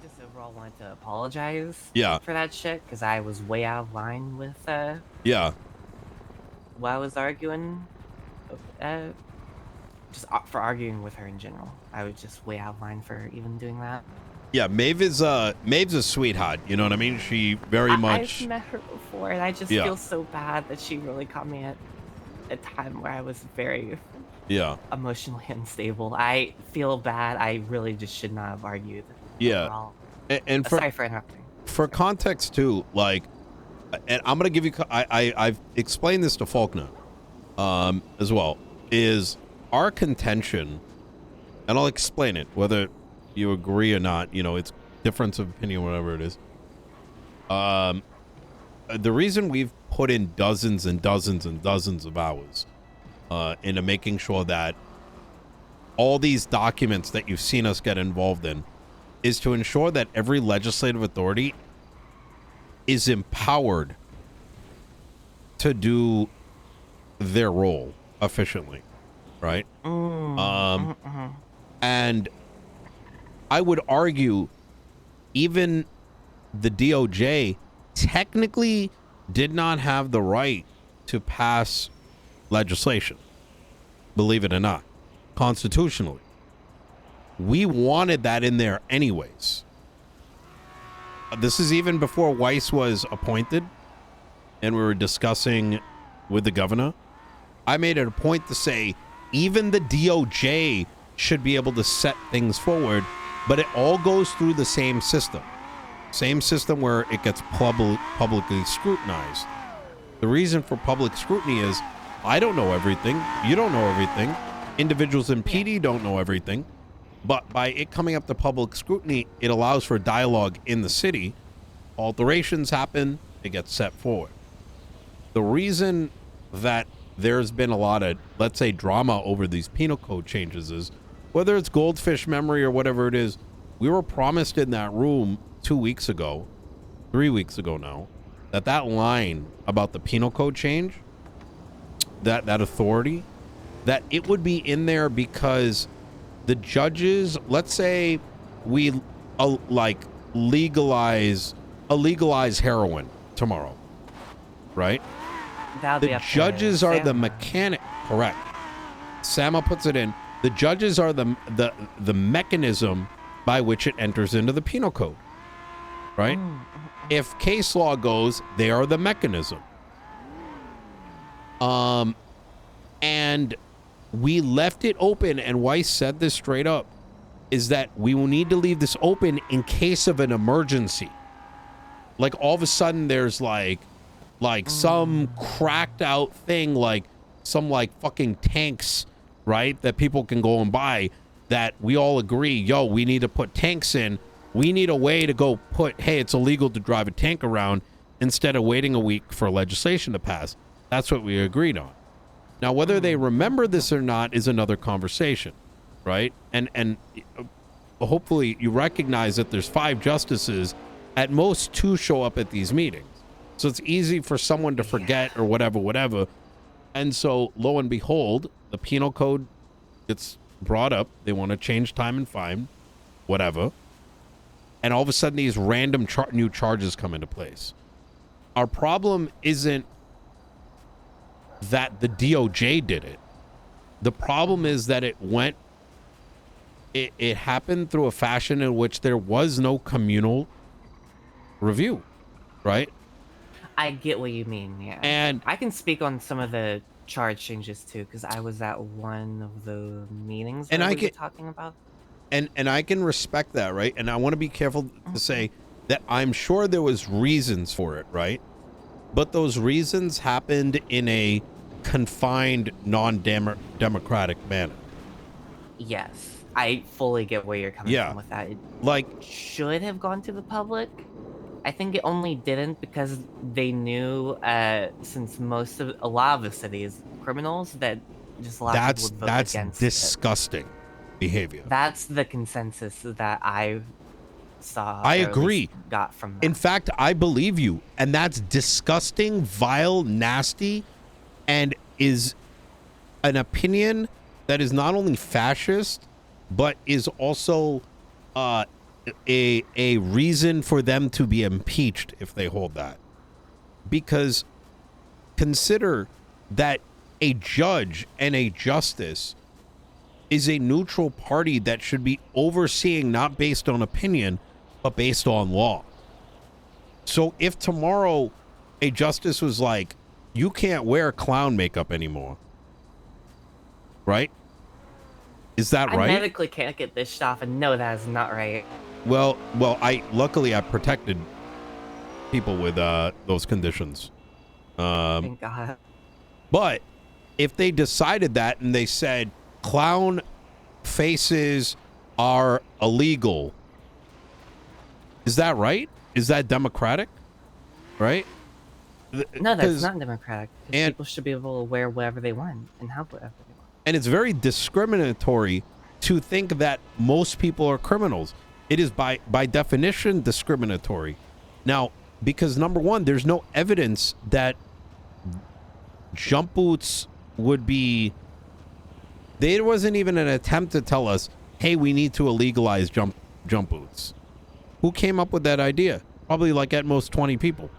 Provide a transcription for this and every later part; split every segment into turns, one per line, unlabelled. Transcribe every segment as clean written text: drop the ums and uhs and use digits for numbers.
just overall wanted to apologize
Yeah.
for that shit because I was way out of line with
Yeah.
what I was arguing. Uh, just for arguing with her in general. I was just way out of line for even doing that.
Yeah, Maeve's a sweetheart, you know what I mean? She very
I've
much.
met her before, and I just
Yeah.
feel so bad that she really caught me at a time where I was very
Yeah.
emotionally unstable. I feel bad. I really just should not have argued
Yeah.
overall.
And
Sorry for interrupting.
for context too, like, and I'm gonna give you, I've explained this to Faulkner as well, is our contention, and I'll explain it whether you agree or not, you know, it's difference of opinion, whatever it is. The reason we've put in dozens and dozens and dozens of hours into making sure that all these documents that you've seen us get involved in is to ensure that every legislative authority is empowered to do their role efficiently, right? And I would argue even the DOJ technically did not have the right to pass legislation, believe it or not, constitutionally. We wanted that in there anyways. This is even before Weiss was appointed and we were discussing with the governor. I made it a point to say even the DOJ should be able to set things forward, but it all goes through the same system. Same system where it gets publicly scrutinized. The reason for public scrutiny is I don't know everything. You don't know everything. Individuals in PD don't know everything. But by it coming up to public scrutiny, it allows for dialogue in the city. Alterations happen, it gets set forward. The reason that there's been a lot of, let's say, drama over these penal code changes is, whether it's goldfish memory or whatever it is, we were promised in that room 2 weeks ago, 3 weeks ago now, that line about the penal code change, that authority, that it would be in there because the judges, let's say we legalize heroin tomorrow, right? The judges are the mechanic, correct? Sama puts it in. The judges are the mechanism by which it enters into the penal code, right? If case law goes, they are the mechanism. And we left it open, and Weiss said this straight up, is that we will need to leave this open in case of an emergency. Like all of a sudden there's like some cracked out thing, like some like fucking tanks, right? That people can go and buy, that we all agree, yo, we need to put tanks in. We need a way to go put, hey, it's illegal to drive a tank around instead of waiting a week for legislation to pass. That's what we agreed on. Now, whether they remember this or not is another conversation, right? And hopefully you recognize that there's 5 justices. At most 2 show up at these meetings. So it's easy for someone to forget or whatever. And so, lo and behold, the penal code gets brought up. They want to change time and fine, whatever. And all of a sudden, these random new charges come into place. Our problem isn't that the DOJ did it. The problem is that it happened through a fashion in which there was no communal review, right?
I get what you mean, yeah.
And
I can speak on some of the charge changes too, because I was at one of the meetings that we were talking about.
And I can respect that, right? And I want to be careful to say that I'm sure there was reasons for it, right? But those reasons happened in a confined, non-democratic manner.
Yes, I fully get where you're coming from with that. It should have gone to the public. I think it only didn't because they knew, since a lot of the city is criminals, that just a lot of people would vote against
That's disgusting behavior.
That's the consensus that I saw.
I agree.
Got from that.
In fact, I believe you, and that's disgusting, vile, nasty, and is an opinion that is not only fascist, but is also a reason for them to be impeached if they hold that. Because consider that a judge and a justice is a neutral party that should be overseeing not based on opinion, but based on law. So if tomorrow a justice was like, you can't wear clown makeup anymore, right? Is that right?
I medically can't get this shit off, and no, that is not right.
Well, luckily I protected people with those conditions.
Thank God.
But if they decided that and they said clown faces are illegal, is that right? Is that democratic? Right?
No, that's not democratic. And people should be able to wear whatever they want and have whatever they want.
And it's very discriminatory to think that most people are criminals. It is by definition discriminatory. Now, because number one, there's no evidence that jump boots would be... There wasn't even an attempt to tell us, hey, we need to illegalize jump boots. Who came up with that idea? Probably like at most 20 people,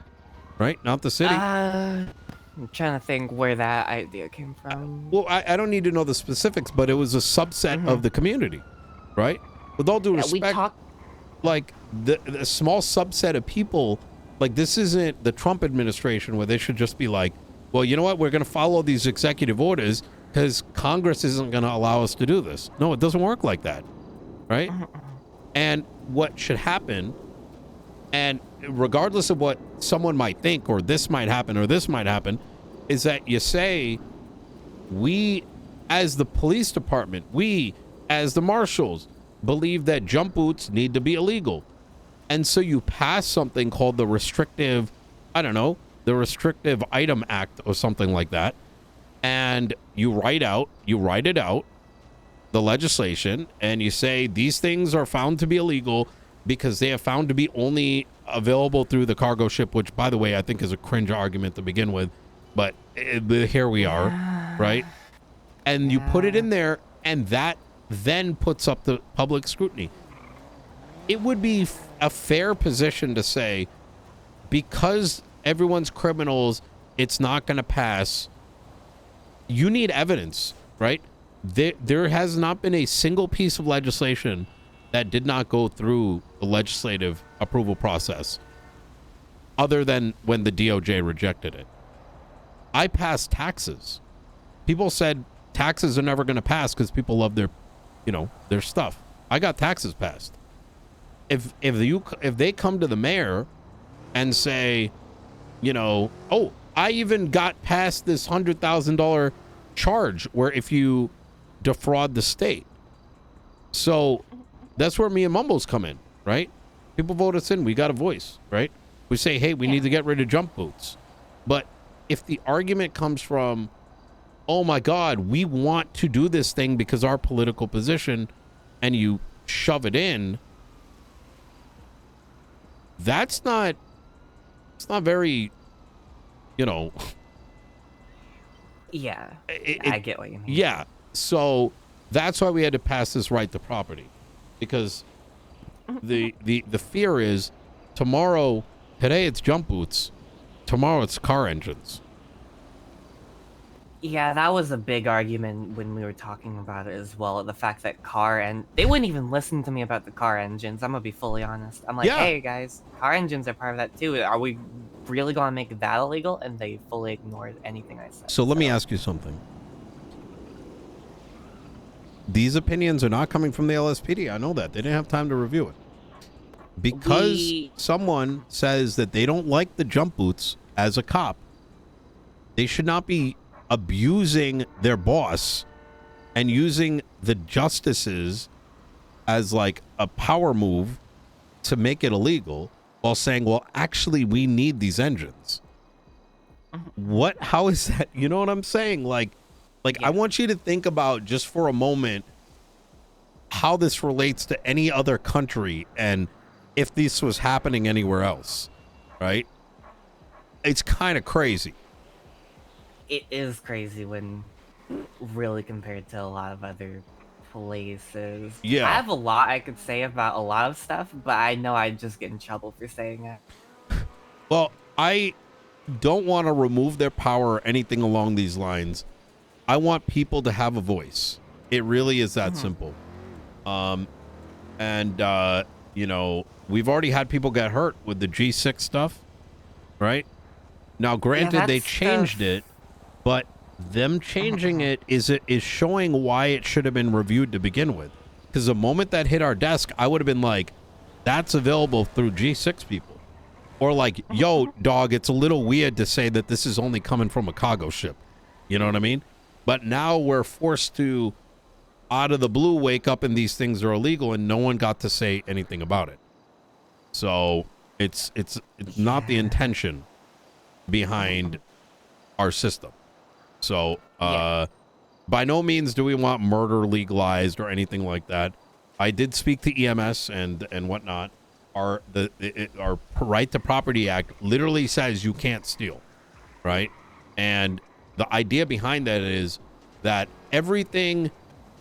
right? Not the city.
I'm trying to think where that idea came from.
Well, I don't need to know the specifics, but it was a subset of the community, right? With all due respect, like the small subset of people, like this isn't the Trump administration where they should just be like, well, you know what? We're going to follow these executive orders because Congress isn't going to allow us to do this. No, it doesn't work like that, right? And what should happen, and regardless of what someone might think, or this might happen, or this might happen, is that you say, we as the police department, we as the marshals believe that jump boots need to be illegal. And so you pass something called the restrictive, I don't know, the Restrictive Item Act or something like that. And you write it out, the legislation, and you say these things are found to be illegal because they are found to be only available through the cargo ship, which, by the way, I think is a cringe argument to begin with. But here we are, right? And you put it in there, and that then puts up the public scrutiny. It would be a fair position to say, because everyone's criminals, it's not going to pass. You need evidence, right? There has not been a single piece of legislation that did not go through the legislative approval process, other than when the DOJ rejected it. I passed taxes. People said taxes are never going to pass because people love their stuff. I got taxes passed. If they come to the mayor and say, oh, I even got past this $100,000 charge where if you defraud the state. So that's where me and Mumbles come in, right? People vote us in. We got a voice, right? We say, hey, we need to get rid of jump boots. But if the argument comes from, oh my God, we want to do this thing because our political position, and you shove it in, it's not very,
Yeah, I get what you mean.
Yeah, so that's why we had to pass this right to property, because the fear is today it's jump boots, tomorrow it's car engines.
Yeah, that was a big argument when we were talking about it as well. The fact that they wouldn't even listen to me about the car engines. I'm gonna be fully honest. I'm like, hey guys, car engines are part of that too. Are we really gonna make that illegal? And they fully ignored anything I said.
So let me ask you something. These opinions are not coming from the LSPD. I know that. They didn't have time to review it. Because someone says that they don't like the jump boots as a cop, they should not be abusing their boss and using the justices as like a power move to make it illegal, while saying, well, actually we need these engines. How is that? You know what I'm saying? Like I want you to think about just for a moment how this relates to any other country and if this was happening anywhere else, right? It's kind of crazy.
It is crazy when really compared to a lot of other places.
Yeah.
I have a lot I could say about a lot of stuff, but I know I'd just get in trouble for saying it.
Well, I don't want to remove their power or anything along these lines. I want people to have a voice. It really is that simple. You know, we've already had people get hurt with the G6 stuff, right? Now, granted, they changed it, but them changing it is showing why it should have been reviewed to begin with. Because the moment that hit our desk, I would have been like, that's available through G6 people. Or like, yo, dog, it's a little weird to say that this is only coming from a cargo ship. You know what I mean? But now we're forced to, out of the blue, wake up and these things are illegal, and no one got to say anything about it. So it's not the intention behind our system. So by no means do we want murder legalized or anything like that. I did speak to EMS and whatnot. Our Right to Property Act literally says you can't steal, right? And the idea behind that is that everything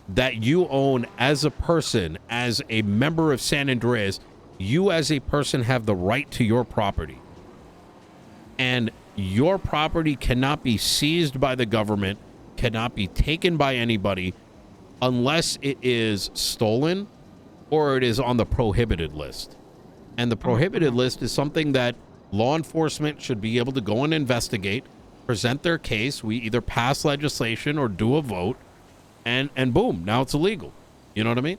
that you own as a person, as a member of San Andreas, you as a person have the right to your property. And your property cannot be seized by the government, cannot be taken by anybody unless it is stolen or it is on the prohibited list. And the prohibited list is something that law enforcement should be able to go and investigate, present their case. We either pass legislation or do a vote, and boom, now it's illegal. You know what I mean?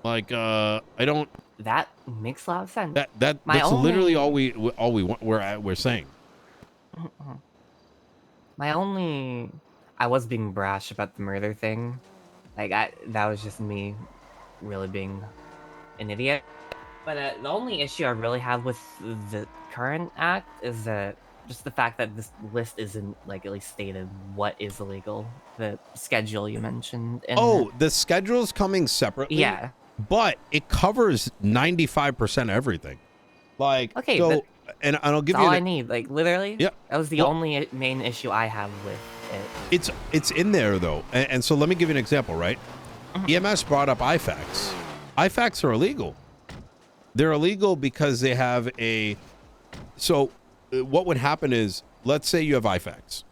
Like, I don't.
That makes a lot of sense.
That's literally all we want. We're saying.
I was being brash about the murder thing. Like, that was just me really being an idiot. But the only issue I really have with the current act is that just the fact that this list isn't, like, at least stated what is illegal. The schedule you mentioned.
The schedule's coming separately?
Yeah.
But it covers 95% of everything. Like, okay, so, and I'll give you
all I need. Like, literally?
Yeah.
That was the only main issue I have with it.
It's in there, though. And so let me give you an example, right? EMS brought up IFACs. IFACs are illegal. They're illegal because they have a... So what would happen is, let's say you have IFACs.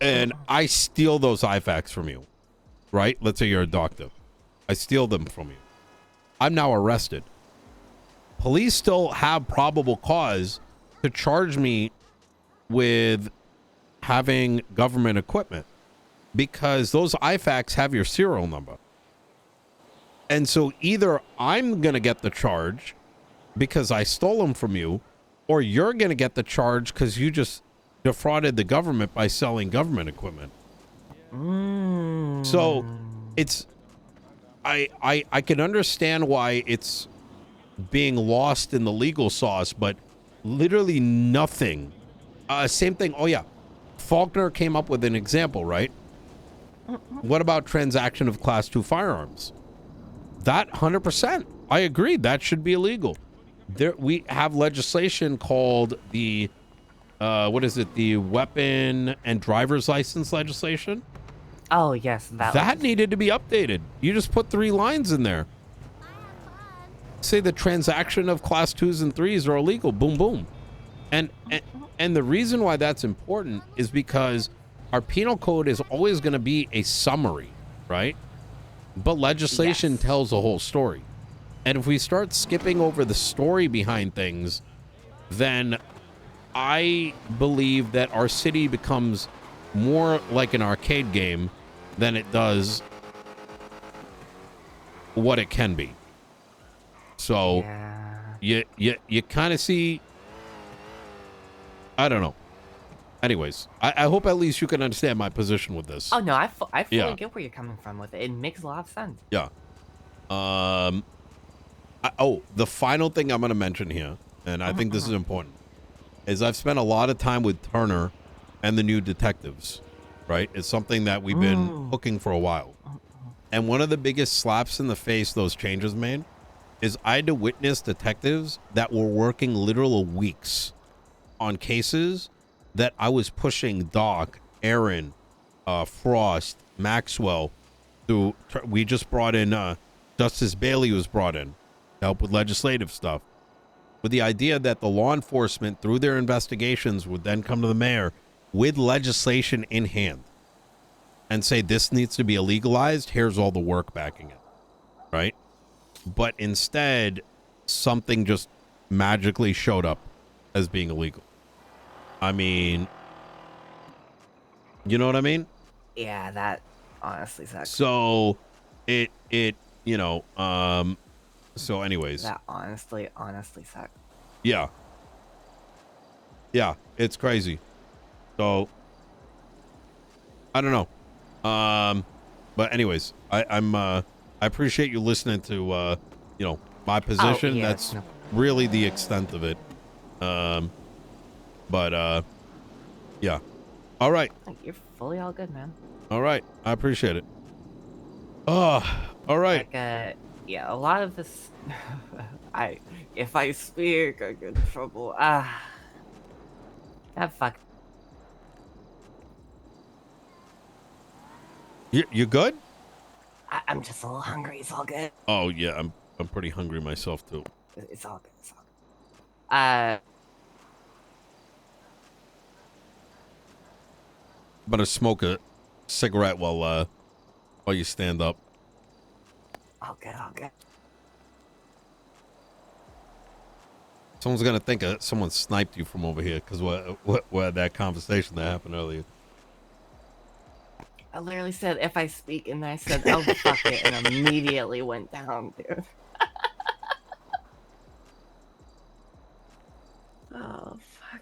And I steal those IFACs from you, right? Let's say you're a doctor. I steal them from you. I'm now arrested. Police still have probable cause to charge me with having government equipment because those IFACs have your serial number. And so either I'm going to get the charge because I stole them from you, or you're going to get the charge because you just defrauded the government by selling government equipment. So it's... I can understand why it's being lost in the legal sauce, but literally nothing. Same thing. Oh, yeah. Faulkner came up with an example, right? What about transaction of Class 2 firearms? That 100%. I agree. That should be illegal. We have legislation called the, what is it? The weapon and driver's license legislation.
Oh, yes.
That needed to be updated. You just put 3 lines in there. Say the transaction of Class 2s and 3s are illegal. Boom, boom. And the reason why that's important is because our penal code is always going to be a summary, right? But legislation tells the whole story. And if we start skipping over the story behind things, then I believe that our city becomes more like an arcade game than it does what it can be. So you kind of see, I don't know. Anyways, I hope at least you can understand my position with this.
Oh no, I fully get where you're coming from with it. It makes a lot of sense.
Yeah. The final thing I'm going to mention here, and I think this is important, is I've spent a lot of time with Turner and the new detectives. Right? It's something that we've been hooking for a while. And one of the biggest slaps in the face those changes made is I had to witness detectives that were working literal weeks on cases that I was pushing Doc, Aaron, Frost, Maxwell, We just brought in Justice Bailey was brought in to help with legislative stuff, with the idea that the law enforcement, through their investigations, would then come to the mayor with legislation in hand and say, this needs to be illegalized. Here's all the work backing it. Right? But instead, something just magically showed up as being illegal. I mean, you know what I mean?
Yeah, that honestly sucks.
So so anyways.
That honestly sucks.
Yeah. Yeah, it's crazy. So I don't know. But anyways, I appreciate you listening to my position. That's really the extent of it. But yeah. All right.
You're fully all good, man.
All right. I appreciate it. Oh, all right.
Like, yeah, a lot of this, if I speak, I get in trouble. That fuck.
You good?
I'm just a little hungry. It's all good.
Oh yeah, I'm pretty hungry myself too.
It's all good. It's all good.
I'm gonna smoke a cigarette while you stand up.
All good. All good.
Someone's gonna think someone sniped you from over here because what that conversation that happened earlier.
I literally said, if I speak, and I said, oh, fuck it, and immediately went down, dude. Oh, fuck.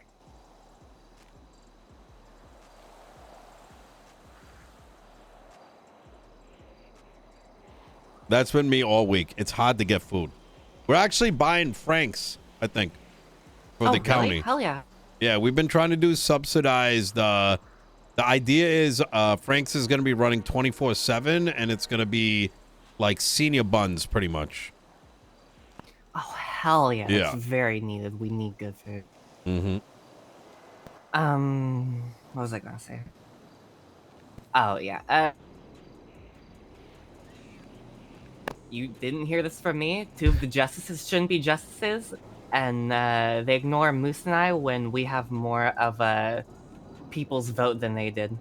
That's been me all week. It's hard to get food. We're actually buying Frank's, I think, for the county.
Really? Hell yeah.
Yeah, we've been trying to do subsidized. The idea is Frank's is going to be running 24/7, and it's going to be like senior buns, pretty much.
Oh, hell yeah.
Yeah.
That's very needed. We need good food.
Mm-hmm.
What was I going to say? Oh, yeah. You didn't hear this from me? Two of the justices shouldn't be justices, and they ignore Moose and I when we have more of a people's vote than they did.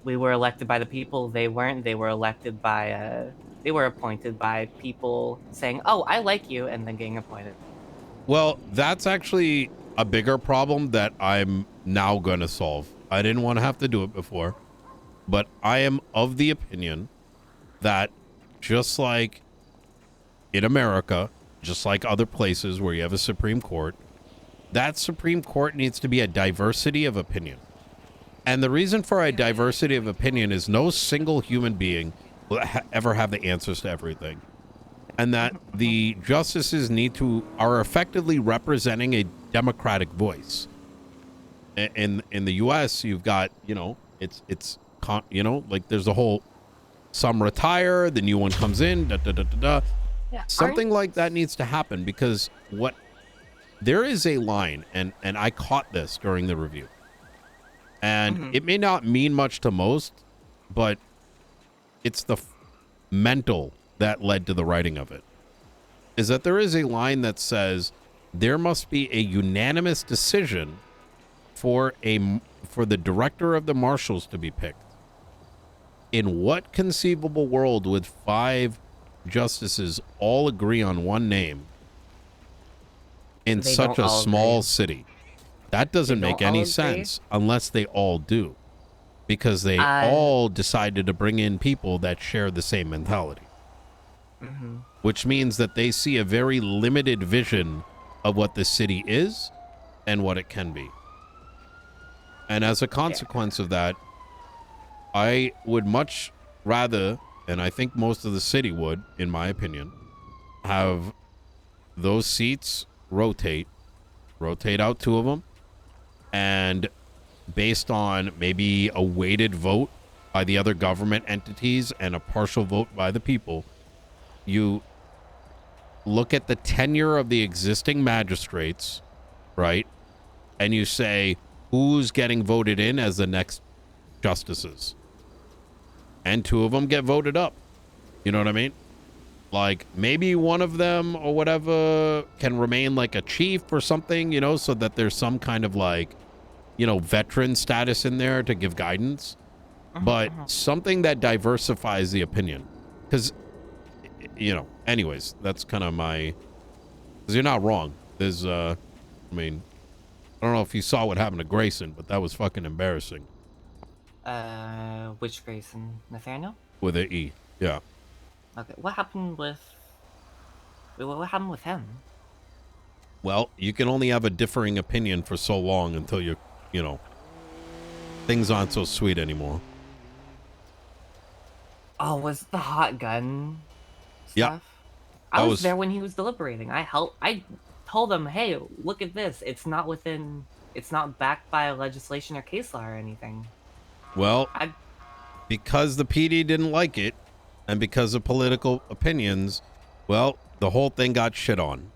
We were elected by the people, they weren't. They were elected by, they were appointed by people saying, oh, I like you, and then getting appointed.
Well, that's actually a bigger problem that I'm now going to solve. I didn't want to have to do it before, but I am of the opinion that just like in America, just like other places where you have a Supreme Court, that Supreme Court needs to be a diversity of opinion. And the reason for a diversity of opinion is no single human being will ever have the answers to everything. And that the justices are effectively representing a democratic voice. In the U.S., you've got, like there's a whole, some retire, the new one comes in,
Yeah,
something like that needs to happen, because there is a line, and I caught this during the review. And it may not mean much to most, but it's the mental that led to the writing of it. Is that there is a line that says there must be a unanimous decision for the director of the marshals to be picked. In what conceivable world would 5 justices all agree on one name in such a small city? That doesn't make any sense unless they all do, because they all decided to bring in people that share the same mentality, which means that they see a very limited vision of what the city is and what it can be. And as a consequence of that, I would much rather, and I think most of the city would, in my opinion, have those seats rotate out 2 of them, and based on maybe a weighted vote by the other government entities and a partial vote by the people, you look at the tenure of the existing magistrates, right? And you say, who's getting voted in as the next justices? and 2 of them get voted up. You know what I mean? Like, maybe one of them or whatever can remain like a chief or something, you know, so that there's some kind of like, you know, veteran status in there to give guidance. But something that diversifies the opinion. Because, you know, anyways, that's kind of my... Because you're not wrong. There's, I mean, I don't know if you saw what happened to Grayson, but that was fucking embarrassing.
Which Grayson? Nathaniel?
With an E, yeah.
Okay, what happened with... What happened with him?
Well, you can only have a differing opinion for so long until you know, things aren't so sweet anymore.
Oh, was the hot gun stuff?
Yeah.
I was there when he was deliberating. I told him, hey, look at this. It's not backed by legislation or case law or anything.
Well, because the PD didn't like it, and because of political opinions, well, the whole thing got shit on.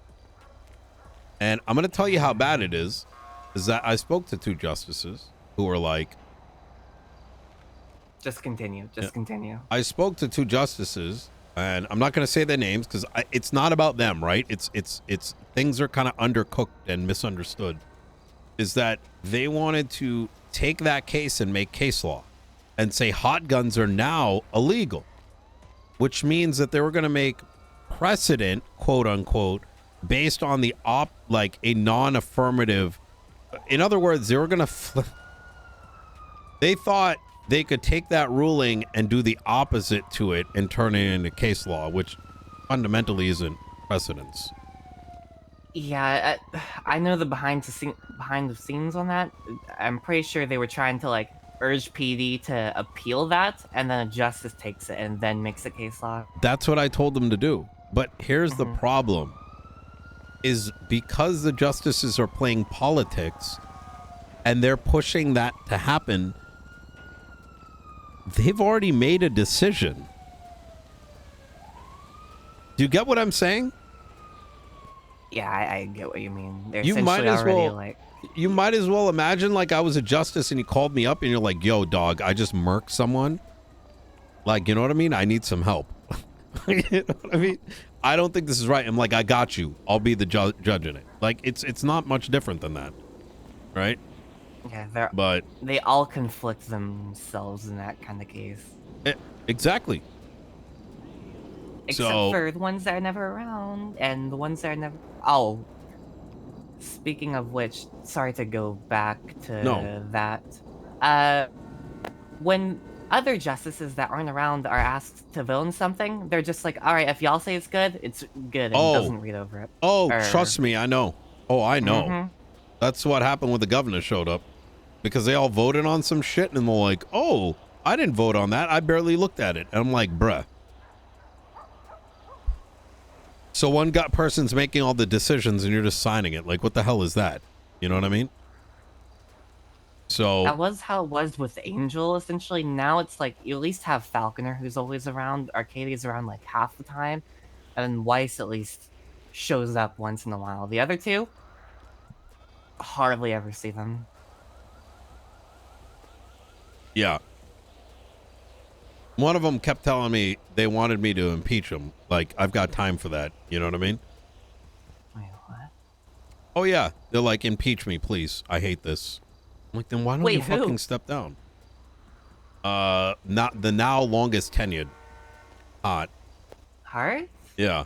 And I'm going to tell you how bad it is that I spoke to 2 justices who were like...
Just continue. Continue.
I spoke to 2 justices, and I'm not going to say their names because it's not about them, right? It's things are kind of undercooked and misunderstood. Is that they wanted to take that case and make case law and say hot guns are now illegal, which means that they were going to make precedent, quote unquote, based on the like a non-affirmative. In other words, they were going to flip. They thought they could take that ruling and do the opposite to it and turn it into case law, which fundamentally isn't precedence.
Yeah, I know the behind the scenes on that. I'm pretty sure they were trying to like urge PD to appeal that, and then a justice takes it and then makes a case law.
That's what I told them to do. But here's the problem: is because the justices are playing politics and they're pushing that to happen, they've already made a decision. Do you get what I'm saying?
Yeah, I get what you mean. They're
you might as
already,
well like... You might as well imagine like I was a justice and you called me up and you're like, yo, dog, I just murked someone. Like, you know what I mean? I need some help. You know what I mean? I don't think this is right. I'm like, I got you. I'll be the judge in it. Like, it's not much different than that. Right?
Yeah,
but
they all conflict themselves in that kind of case.
Exactly.
Except for the ones that are never around and the ones that are never... Oh, speaking of which, sorry to go back to that. When other justices that aren't around are asked to vote on something, they're just like, all right, if y'all say it's good, it's good, and doesn't read over it.
Trust me, I know. I know. That's what happened when the governor showed up. Because they all voted on some shit, and they're like, oh, I didn't vote on that. I barely looked at it. And I'm like, bruh. So one person's making all the decisions and you're just signing it. Like, what the hell is that? You know what I mean? So
that was how it was with Angel, essentially. Now it's like you at least have Falconer, who's always around. Arcadia's around like half the time. And then Weiss at least shows up once in a while. The other 2, hardly ever see them.
Yeah. One of them kept telling me they wanted me to impeach him. Like, I've got time for that. You know what I mean?
Wait, what?
Oh, yeah. They're like, impeach me, please. I hate this. I'm like, then why don't you fucking step down? Not the now longest tenured.
Hard?
Yeah.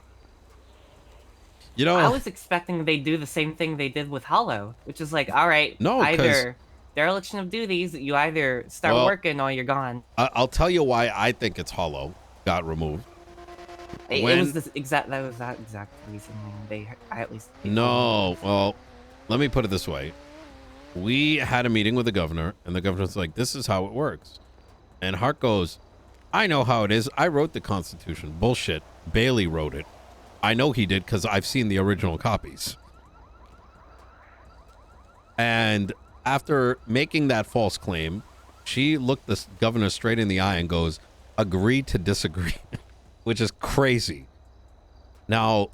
You know,
I was expecting they'd do the same thing they did with Hollow, which is like, all right,
no,
either dereliction of duties, you either start working or you're gone.
I'll tell you why I think it's Hollow got removed.
It was that exact reason I at least...
No, well, let me put it this way. We had a meeting with the governor, and the governor's like, this is how it works. And Hart goes, I know how it is. I wrote the Constitution. Bullshit. Bailey wrote it. I know he did because I've seen the original copies. And after making that false claim, she looked the governor straight in the eye and goes, agree to disagree, which is crazy. Now,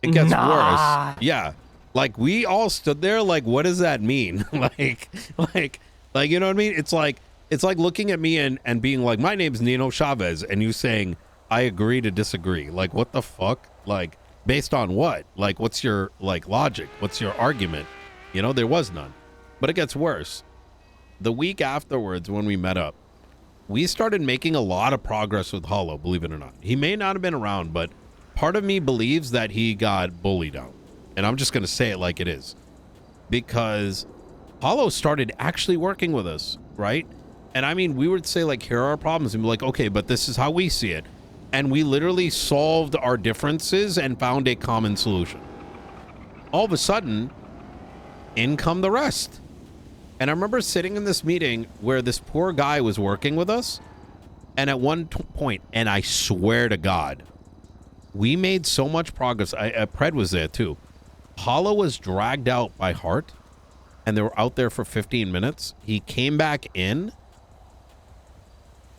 it gets worse. Yeah. Like, we all stood there like, what does that mean? like, you know what I mean? It's like, It's like looking at me and being like, my name's Nino Chavez, and you saying, I agree to disagree. Like, what the fuck? Like, based on what? Like, what's your, like, logic? What's your argument? You know, there was none. But it gets worse. The week afterwards, when we met up, we started making a lot of progress with Hollow, believe it or not. He may not have been around, but part of me believes that he got bullied out. And I'm just going to say it like it is. Because Hollow started actually working with us, right? And I mean, we would say, like, here are our problems. And be like, okay, but this is how we see it. And we literally solved our differences and found a common solution. All of a sudden, in come the rest. And I remember sitting in this meeting where this poor guy was working with us. And at one point, and I swear to God, we made so much progress. Pred was there too. Hollow was dragged out by Hart. And they were out there for 15 minutes. He came back in.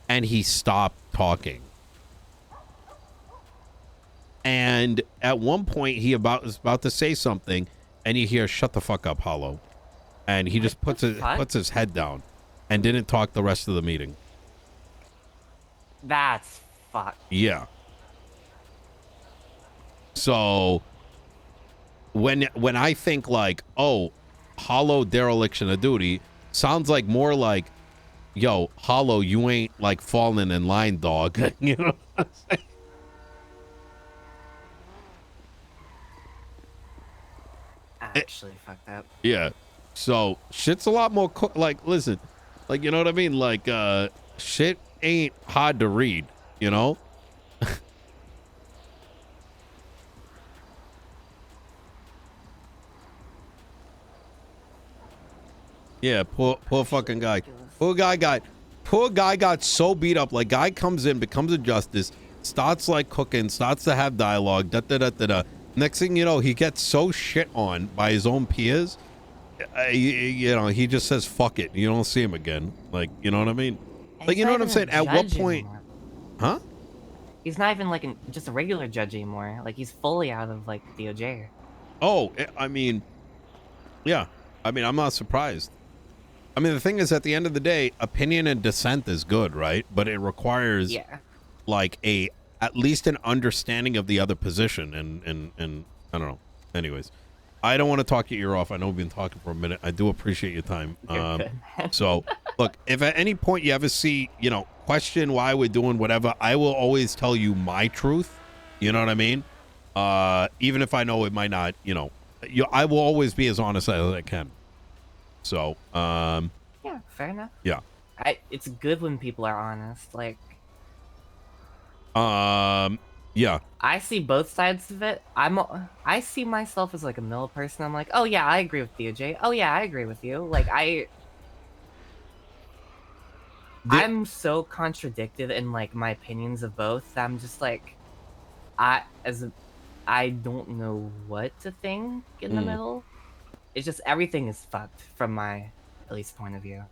And he stopped talking. And at one point, he was about to say something. And you hear, shut the fuck up, Hollow. And he just puts his head down and didn't talk the rest of the meeting.
That's fucked.
Yeah. So when I think like, oh, Hollow dereliction of duty, sounds like more like, yo, Hollow, you ain't like falling in line, dog. You know what I'm saying?
Actually fucked up.
Yeah. So shit's a lot more like, listen, like, you know what I mean? Like, shit ain't hard to read, you know? Yeah, poor fucking guy. Poor guy got so beat up. Like, guy comes in, becomes a justice, starts like cooking, starts to have dialogue, Next thing you know, he gets so shit on by his own peers. You know, he just says fuck it. You don't see him again. Like, you know what I mean? Like, you know what I'm saying? At what point?
Anymore.
Huh?
He's not even like just a regular judge anymore. Like, he's fully out of like DOJ.
Oh, I mean, yeah. I mean, I'm not surprised. I mean, the thing is, at the end of the day, opinion and dissent is good, right? But it requires like at least an understanding of the other position, and I don't know. Anyways, I don't want to talk your ear off. I know we've been talking for a minute. I do appreciate your time. So, look, if at any point you ever see, you know, question why we're doing whatever, I will always tell you my truth. You know what I mean? Even if I know it might not, you know, I will always be as honest as I can. So,
yeah, fair enough.
Yeah.
It's good when people are honest. Like,
yeah.
I see both sides of it. I see myself as like a middle person. I'm like, oh yeah, I agree with DOJ. Oh yeah, I agree with you. Like, I'm so contradicted in like my opinions of both. I'm just like, I don't know what to think in the middle. It's just everything is fucked from my at least point of view.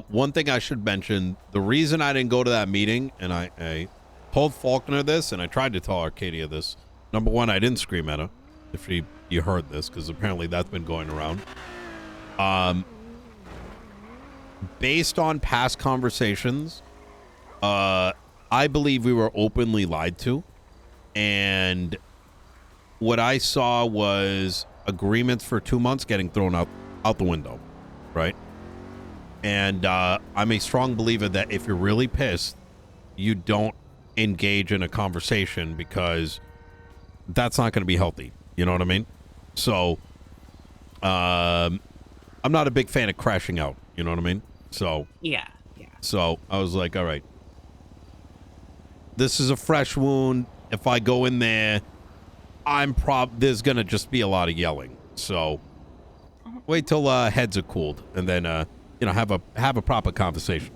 One thing I should mention, the reason I didn't go to that meeting, and I told Faulkner this, and I tried to tell Arcadia this. Number one, I didn't scream at her, if you heard this, because apparently that's been going around. Based on past conversations, I believe we were openly lied to, and what I saw was agreements for 2 months getting thrown out the window, right? And I'm a strong believer that if you're really pissed, you don't engage in a conversation, because that's not going to be healthy. You know what I mean? So I'm not a big fan of crashing out. You know what I mean? So
yeah.
So I was like, all right, this is a fresh wound. If I go in there, there's going to just be a lot of yelling. So wait till heads are cooled, and then you know, have a proper conversation.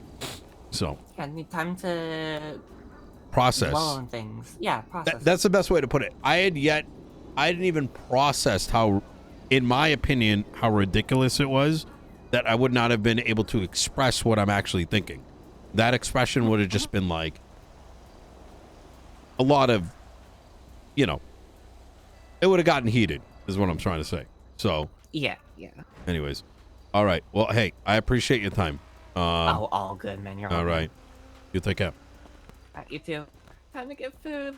So
yeah, need time to
process
dwell on things. Yeah, process.
That's the best way to put it. I hadn't even processed how, in my opinion, how ridiculous it was that I would not have been able to express what I'm actually thinking. That expression would have just been like a lot of, you know, it would have gotten heated, is what I'm trying to say. So
yeah.
Anyways, All right. Well, hey, I appreciate your time.
Oh, all good, man. You're all
right.
good.
You take care.
You too. Time to get food.